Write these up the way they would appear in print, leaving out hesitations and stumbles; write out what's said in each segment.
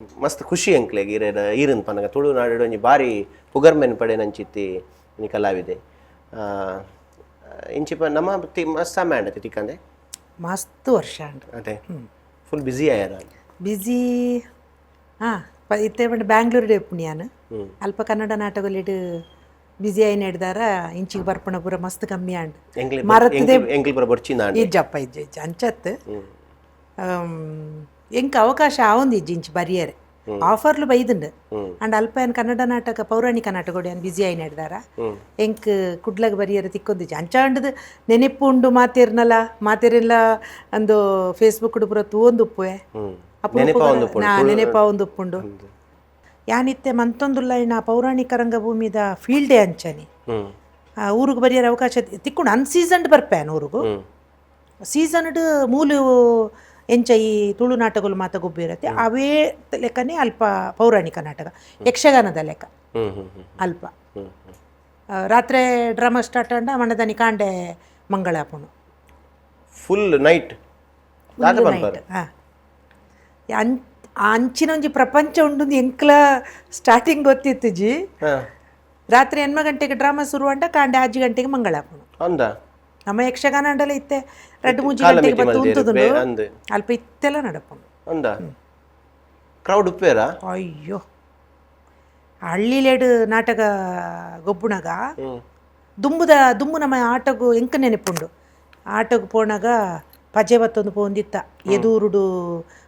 ಮಸ್ತ್ ಖುಷಿ ಅಂಕ್ಲೆಗ್ ಈರನ್ ಪನಗ ತುಳುನಾಡು ಒಂಜಿ ಬಾರಿ ಪುಗರ್ಮೆನ್ ಪಡೆ ನಂಚಿತ್ತಿ ಒಂಜಿ ಕಲಾವಿದೆ ಇಂಚಿಪ ನಮ್ಮ ಮಸ್ತ್ ಸಮಯ ಅಂಡತಿ ತಿಕ್ಕಂದೆ ಮಸ್ತ್ ವರ್ಷ ಅಂಡ್ ಅದೇ ಫುಲ್ ಬ್ಯುಸಿ ಆಯ್ಯಾರ ಬ್ಯುಸಿ ಇತ್ತೆ ಪಂಡ ಬ್ಯಾಂಗ್ಳೂರು ಎಪ್ಪುನಿ ನಾನು ಅಲ್ಪ ಕನ್ನಡ ನಾಟಕಲಿಡ್ ಬ್ಯುಸಿ ಆಯ್ನ ಹಿಡ್ದಾರ ಇಂಚಿಗೆ ಬರ್ಪಣ ಪೂರ ಮಸ್ತ್ ಕಮ್ಮಿ ಆಂಡ್ ಮರತ್ತದೆ ಎಂಕ್ಲ್ ಪೂರ ಬರ್ಚಿಂದ ಇಜ್ಜಪ್ಪ ಇಜ್ಜ ಅಂಚತ್ ಎಂಕ್ ಅವಕಾಶ ಆವೊಂದು ಇಜ್ಜಿ ಇಂಚಿ ಬರಿಯರೆ ಆಫರ್ಲು ಬೈದುಂಡು ಅಂಡ್ ಅಲ್ಪ ಏನು ಕನ್ನಡ ನಾಟಕ ಪೌರಾಣಿಕ ನಾಟಕ ಏನು ಬ್ಯುಸಿ ಆಯ್ನ ಹಿಡ್ದಾರ ಎಂಕ್ ಕುಡ್ಲಗ್ ಬರಿಯರೆ ತಿಕ್ಕೊಂದಿಜ್ಜಿ ಅಂಚಾಂಡದು ನೆನೆಪು ಉಂಡು ಮಾತೇರಿಲ್ಲ ಅಂದು ಫೇಸ್ಬುಕ್ ಪೂರ ತೂವೊಂದು ಉಪ್ಪುವೆ ನೆನೆಪ ಒಂದು ಉಪ್ಪುಂಡು ಯಾನಿತ್ತೆ ಮಂತೊಂದುಲ್ಲ ಇನ್ನ ಪೌರಾಣಿಕ ರಂಗಭೂಮಿದ ಫೀಲ್ಡೇ ಅಂಚನಿ ಊರಿಗೆ ಬರಿಯರ ಅವಕಾಶ ತಿಕ್ಕೊಂಡು ಅನ್ಸೀಸನ್ಡ್ ಬರ್ಪೇನು ಊರಿಗೂ ಸೀಸನ್ಡ್ ಮೂಲು ಎಂಚ ಈ ತುಳು ನಾಟಕಗಳು ಮಾತ ಗೊಬ್ಬಿರತ್ತೆ ಅವೇ ಲೆಕ್ಕನೇ ಅಲ್ಪ ಪೌರಾಣಿಕ ನಾಟಕ ಯಕ್ಷಗಾನದ ಲೆಕ್ಕ ಅಲ್ಪ ರಾತ್ರಿ ಡ್ರಾಮಾ ಸ್ಟಾರ್ಟ್ ಅಂಡ ಮಣ್ಣದನಿ ಕಾಂಡೆ ಮಂಗಳಾಪುಣು ಫುಲ್ ನೈಟ್ ಅಂಚಿನೊಂಜಿ ಪ್ರಪಂಚ ಉಂಡು ಎಂಕ್ಲ ಸ್ಟಾರ್ಟಿಂಗ್ ಗೊತ್ತಿತ್ತು ಜಿ ರಾತ್ರಿ 8 ಗಂಟೆಗೆ ಡ್ರಾಮಾ ಶುರು ಅಂಡ ಕಾಂಡೆ 6 ಗಂಟೆಗೆ ಮಂಗಳಾಪುಣು ನಮ್ಮ ಯಕ್ಷಗಾನ ಅಂಡಲ ಇತ್ತೆ 2-3 ಗಂಟೆಗೆ ಬತ್ತು ಉಂತುದುಂಡು ಅಲ್ಪ ಇತ್ತೆಲ್ಲ ನಡಪುಂಡು ಕ್ರೌಡ್ ಉಪ್ಪೇರ ಅಯ್ಯೋ ಹಳ್ಳಿಲೇಡು ನಾಟಕ ಗೊಬ್ಬುಣಗ ದುಂಬು ನಮ್ಮ ಆಟಗು ಎಂಕ ನೆನಪುಂಡು ಆಟಗು ಪೋಣಗ ಪಜೆ ಬತ್ತೊಂದು ಪೋಂದಿತ್ತ ಎದೂರುಡು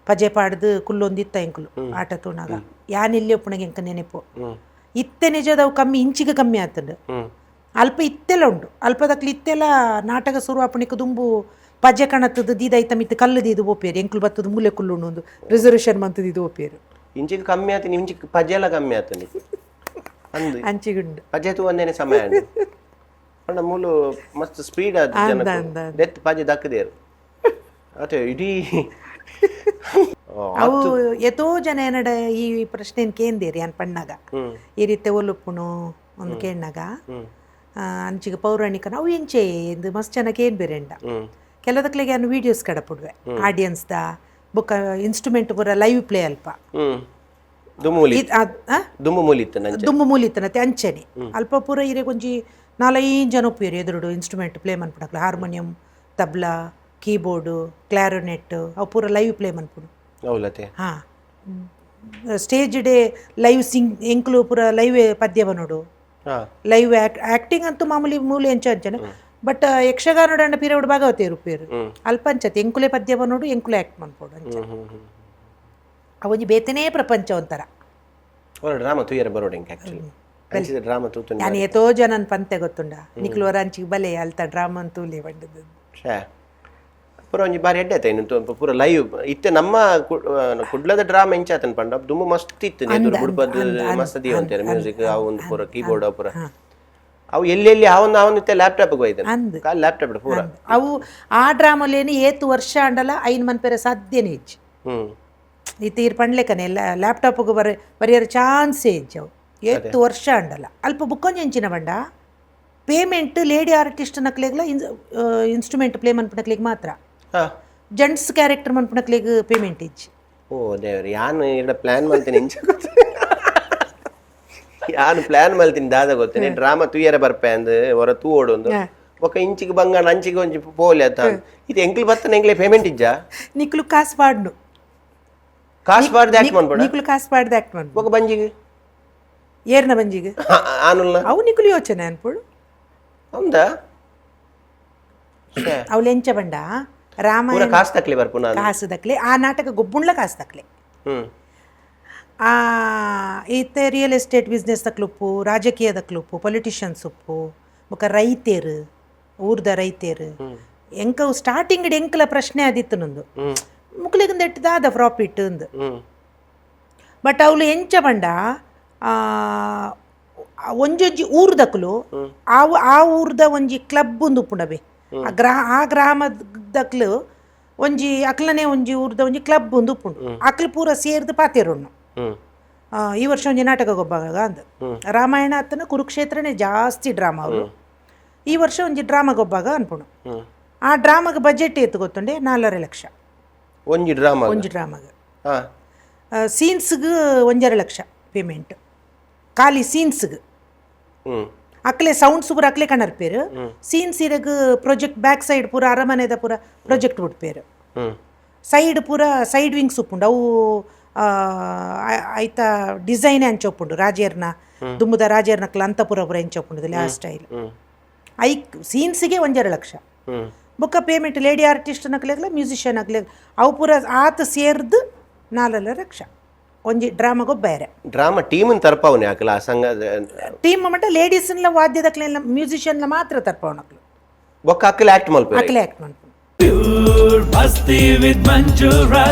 ಪಜೆ ಪಾಡ್ದು ಕುಲ್ಲೊಂದಿತ್ತ ಎಂಕುಲು ಆಟ ತೂಣಾಗ ಯಾನಿಲ್ಲಿ ಒಪ್ಪುಣಗ ಎಂಕ ನೆನಪು ಇತ್ತೆ ನಿಜದವು ಕಮ್ಮಿ ಇಂಚಿಗೆ ಕಮ್ಮಿ ಆತಂಡು ಅಲ್ಪ ಇತ್ತೆಲ್ಲ ಉಂಡು ಅಲ್ಪದಕ್ಲಿ ಇತ್ತೆಲ್ಲ ನಾಟಕ ಶುರು ಆಪಣಿಕ ದುಂಬು ಪಜೆ ಕಣತ್ತದು ದೀದೈತ ಮಿತ್ತು ಕಲ್ಲು ದೀದು ಓಪೇರು ಎಂಕ್ಲು ಬತ್ತದು ಮೂಲೆ ಕುಲ್ಲು ಒಂದು ರಿಸರ್ವೇಷನ್ ಮಂತದ ಇದು ಓಪೇರು ಇಂಚಿಗೆ ಕಮ್ಮಿ ಆತ ಇಂಚಿಗೆ ಪಜೆ ಎಲ್ಲ ಕಮ್ಮಿ ಆತನಿ ಅಂಚಿಗುಂಡು ಪಜೆ ತೂ ಒಂದೇನೆ ಸಮಯ ಪಂಡ ಮೂಲು ಮಸ್ತ್ ಸ್ಪೀಡ್ ಆದ ಡೆತ್ ಪಜೆ ದಕ್ಕದೇರು ಅದೇ ಇಡೀ ಅವು ಎತೋ ಜನ ಏನಡ ಈ ಪ್ರಶ್ನೆ ಕೇಂದೇರಿ ಅನ್ ಪಣ್ಣಾಗ ಈ ರೀತಿ ಒಲುಪ್ಪುಣು ಒಂದು ಕೇಣ್ಣಾಗ ಅಂಚಿಗೆ ಪೌರಾಣಿಕನ ಅವು ಎಂಚೆ ಎಂದು ಮಸ್ತ್ ಚೆನ್ನಾಗಿ ಏನು ಬೇರೆ ಎಂಡ ಕೆಲದಕ್ಲಿಗೆ ನಾನು ವೀಡಿಯೋಸ್ ಕಡಪುಡ್ವೆ ಆಡಿಯನ್ಸ್ದ ಬುಕ್ಕ ಇನ್ಸ್ಟ್ರೂಮೆಂಟ್ ಪೂರ ಲೈವ್ ಪ್ಲೇ ಅಲ್ಪ ದುಮ್ಮು ಮೂಲಿತ್ತನತೆ ಅಂಚನೆ ಅಲ್ಪ ಪೂರ ಇರೆಗೊಂಜಿ 4-5 ಜನ ಒಪ್ಪಿರು ಎದುರುಡು ಇನ್ಸ್ಟ್ರೂಮೆಂಟ್ ಪ್ಲೇ ಮನ್ಪುಡಕ್ಲ ಹಾರ್ಮೋನಿಯಂ ತಬ್ಲಾ ಕೀಬೋರ್ಡು ಕ್ಲಾರಿನೆಟ್ ಅವು ಪೂರ ಲೈವ್ ಪ್ಲೇ ಮನ್ಪುಡು ಹಾಂ ಸ್ಟೇಜ್ ಡೇ ಲೈವ್ ಸಿಂಗ್ ಎಂಕ್ಲು ಪೂರ ಲೈವ್ ಪದ್ಯವ ನೋಡು ಲೈವ್ ಆಕ್ಟಿಂಗ್ ಅಂತೂ ಮಾಮೂಲಿ ಮೂಲೆ ಅಂಚನೆ ಬಟ್ ಯಕ್ಷಗಾನ ಅಂಡ ಪೀರಿಯಡ್ ಭಾಗವತೇರು ಪೇರು ಅಲ್ಪ ಅಂಚತೆ ಎಂಕುಲೆ ಪದ್ಯವ ನೋಡು ಎಂಕುಲೆ ಆಕ್ಟ್ ಮಾಡ್ಬೋದು ಅಂಚ ಅವೊಂಜಿ ಬೇತನೇ ಪ್ರಪಂಚ ಒಂಥರ ನಾನು ಎತೋ ಜನನ್ ಪಂತೆ ಗೊತ್ತುಂಡ ನಿಕ್ಲು ಅಂಚಿಗೆ ಬಲೆ ಅಲ್ತ ಡ್ರಾಮಾ ಅಂತೂಲೆ ಬಂಡದ್ದು ಪೂರ ಒಂಜಿ ಬಾರಿ ಎಡ್ಡೆ ಆಯ್ತು ಪೂರ ಲೈವ್ ಇತ್ತೆ ನಮ್ಮ ಕುಡ್ಲದ ಡ್ರಾಮಾ ಎಂಚಾತನ್ ಪಂಡ ದುಮ್ಮು ಮಸ್ತ್ ಇತ್ತು ಬುಡ್ಬದ್ ಮಸ್ತ್ ದಿ ಅಂತಾರೆ ಮ್ಯೂಸಿಕ್ ಅವು ಒಂದು ಪೂರ ಕೀಬೋರ್ಡ್ ಅವು ಪೂರ ಅವು ಎಲ್ಲೆಲ್ಲಿ ಅವನು ಇತ್ತೆ ಲ್ಯಾಪ್ಟಾಪ್ ಹೋಯ್ತು ಕಾಲ್ ಲ್ಯಾಪ್ಟಾಪ್ ಪೂರ ಅವು ಆ ಡ್ರಾಮಲೇನಿ ಏತು ವರ್ಷ ಅಂಡಲ ಐನ್ ಮನ್ಪೆರ ಸಾಧ್ಯನೇ ಇಜ್ಜಿ ಇತ್ತೀರ್ ಪಂಡ್ಲೆಕನೆ ಎಲ್ಲ ಲ್ಯಾಪ್ಟಾಪ್ಗೆ ಬರೆಯರ ಚಾನ್ಸೇ ಇಜ್ಜಿ ಅವು ಏತು ವರ್ಷ ಅಂಡಲ ಅಲ್ಪ ಬುಕ್ಕೊಂಜಿ ಎಂಚಿನ ಬಂಡ ಪೇಮೆಂಟ್ ಲೇಡಿ ಆರ್ಟಿಸ್ಟ್ ನಕ್ಲೆಗ್ಲ ಇನ್ಸ್ಟ್ರೂಮೆಂಟ್ ಪ್ಲೇ ಮನ್ಪನಕ್ಲಿಗೆ ಮಾತ್ರ ಜೆಂಟ್ಸ್ ಕ್ಯಾರೆಕ್ಟರ್ ಮನ್ಪನಕ್ಲಿಗೆ ಪೇಮೆಂಟ್ ಇಜ್ಜಿ ಓ ದೇವ್ರಿ ಯಾನು ಎರಡು ಪ್ಲಾನ್ ಮಾಡ್ತೀನಿ ಇಂಚ ಯಾನು ಪ್ಲಾನ್ ಮಾಡ್ತೀನಿ ದಾದ ಗೊತ್ತೇನೆ ಡ್ರಾಮಾ ತೂಯರ ಬರ್ಪೆ ಅಂದ್ ಹೊರ ತೂ ಓಡೊಂದು ಒಕ್ಕ ಇಂಚಿಗೆ ಬಂಗಾಣ ಅಂಚಿಗೆ ಒಂಜಿ ಪೋಲೆ ಅತ್ತ ಇದು ಎಂಕ್ಲು ಬತ್ತನ ಎಂಕ್ಲೆ ಪೇಮೆಂಟ್ ಇಜ್ಜ ನಿಕ್ಲು ಕಾಸು ಪಾಡ್ನು ಆಕ್ಟ್ ಮಾಡ್ಬೋಡ ನಿಕ್ಲು ಕಾಸು ಪಾಡ್ದು ಆಕ್ಟ್ ಮಾಡ್ಬೋದು ಒಕ್ಕ ಬಂಜಿಗೆ ಏರ್ನ ಬಂಜಿಗೆ ಆನುಲ್ಲ ಅವು ನಿಕ್ಲು ಯೋಚನೆ ಅನ್ಪೋಡು ಹೌದಾ ಅವು ಲೆಂಚ ಬಂಡ ರಾಮಾಯಣ ಕಾಸು ತಕ್ಲಿ ಬರ್ಪುನ ಕಾಸು ದಕ್ಲೆ ಆ ನಾಟಕ ಗೊಬ್ಬುಣ್ಲ ಕಾಸು ತಕ್ಲೆ ಆ ಈತೆ ರಿಯಲ್ ಎಸ್ಟೇಟ್ ಬಿಸ್ನೆಸ್ ತಕ್ಲುಪ್ಪು ರಾಜಕೀಯದ ಕ್ಲುಪ್ಪು ಪೊಲಿಟಿಷಿಯನ್ಸ್ ಉಪ್ಪು ಬೊಕ ರೈತೇರು ಊರ್ದ ರೈತೇರು ಎಂಕವು ಸ್ಟಾರ್ಟಿಂಗ್ ಎಂಕಲ ಪ್ರಶ್ನೆ ಆದಿತ್ತು ನಂದು ಮುಕ್ಲಿಗಿಂದ ಎಟ್ಟದಾದ ಪ್ರಾಫಿಟ್ ಅಂದು ಬಟ್ ಅವಳು ಎಂಚ ಬಂಡ ಒಂಜೊಂಜಿ ಊರ್ದಕ್ಲು ಆ ಊರ್ದ ಒಂಜಿ ಕ್ಲಬ್ ಒಂದು ಉಪ್ಪುಂಡಬೆ ಆ ಗ್ರಾಮದಕ್ಲು ಒಂಜಿ ಅಕ್ಲನೆ ಒಂಜಿ ಊರ್ದ ಒಂಜಿ ಕ್ಲಬ್ ಒಂದು ಉಪ್ಪುಂಡು ಅಕ್ಲು ಪೂರ ಸೇರ್ದು ಪಾತೇರುಣ್ಣು ಈ ವರ್ಷ ಒಂಜಿ ನಾಟಕ ಗೊಬ್ಬಾಗ ಅಂದ ರಾಮಾಯಣ ಅತ್ತನ ಕುರುಕ್ಷೇತ್ರನೇ ಜಾಸ್ತಿ ಡ್ರಾಮಾ ಅವರು ಈ ವರ್ಷ ಒಂಜಿ ಡ್ರಾಮಾ ಗೊಬ್ಬಾಗ ಅನ್ಪುಣು ಆ ಡ್ರಾಮಾಗ ಬಜೆಟ್ ಏತು ಗೊತ್ತುಂಡೆ 4.5 ಲಕ್ಷ ಒಂಜಿ ಡ್ರಾಮಾಗ ಸೀನ್ಸ್ಗೆ 1.5 ಲಕ್ಷ ಪೇಮೆಂಟ್ ಖಾಲಿ ಸೀನ್ಸ್ಗೆ ಅಕ್ಲೆ ಸೌಂಡ್ಸ್ ಪೂರ ಅಕ್ಲೆ ಕಣರ್ಪೇರು ಸೀನ್ಸ್ ಇರಗ್ ಪ್ರೊಜೆಕ್ಟ್ ಬ್ಯಾಕ್ ಸೈಡ್ ಪೂರ ಅರಮನೆದ ಪೂರ ಪ್ರೊಜೆಕ್ಟ್ ಬಿಡ್ಪೇರು ಸೈಡ್ ಪೂರ ಸೈಡ್ ವಿಂಗ್ಸ್ ಉಪ್ಪುಂಡು ಅವು ಐತ ಡಿಸೈನ್ ಹಂಚೊಪ್ಪುಂಡು ರಾಜೇರ್ನ ದುಂಬುದ ರಾಜೇರ್ನಕ್ಲ ಅಂತಪುರ ಪೂರ ಹೆಂಚೊಪ್ಪುಂಡು ಆ ಸ್ಟೈಲ್ ಐ ಸೀನ್ಸಿಗೆ 1.5 ಲಕ್ಷ ಬೊಕ್ಕ ಪೇಮೆಂಟ್ ಲೇಡಿ ಆರ್ಟಿಸ್ಟ್ ನಕ್ಲೆಗ್ಲ ಮ್ಯೂಸಿಷಿಯನ್ ಆಗ್ಲೆ ಅವು ಪೂರ ಆತ ಸೇರ್ದು 4 ಲಕ್ಷ ಒಂಜಿ ಡ್ರಾಮಾಗೊ ಬೇರೆ ಡ್ರಾಮಾ ಟೀಮ್ ತರ್ಪವನೆ ಆಕಲ ಸಂಘ ಟೀಮ್ ಮಟ್ಟ ಲೇಡೀಸ್ನ ವಾದ್ಯದಕ್ಲೆಲ್ಲ ಮ್ಯೂಸಿಷಿಯನ್ ಮಾತ್ರ ತರ್ಪವನಕ್ಲು ಬೊಕ್ಕ ಅಕ್ಕಲೆ ಆಕ್ಟ್ ಮಲ್ಪೆ ಅಕ್ಲೆ ಆಕ್ಟ್ ಮಾಡ್ಕೊಂಡು Pure Masti with Manjura.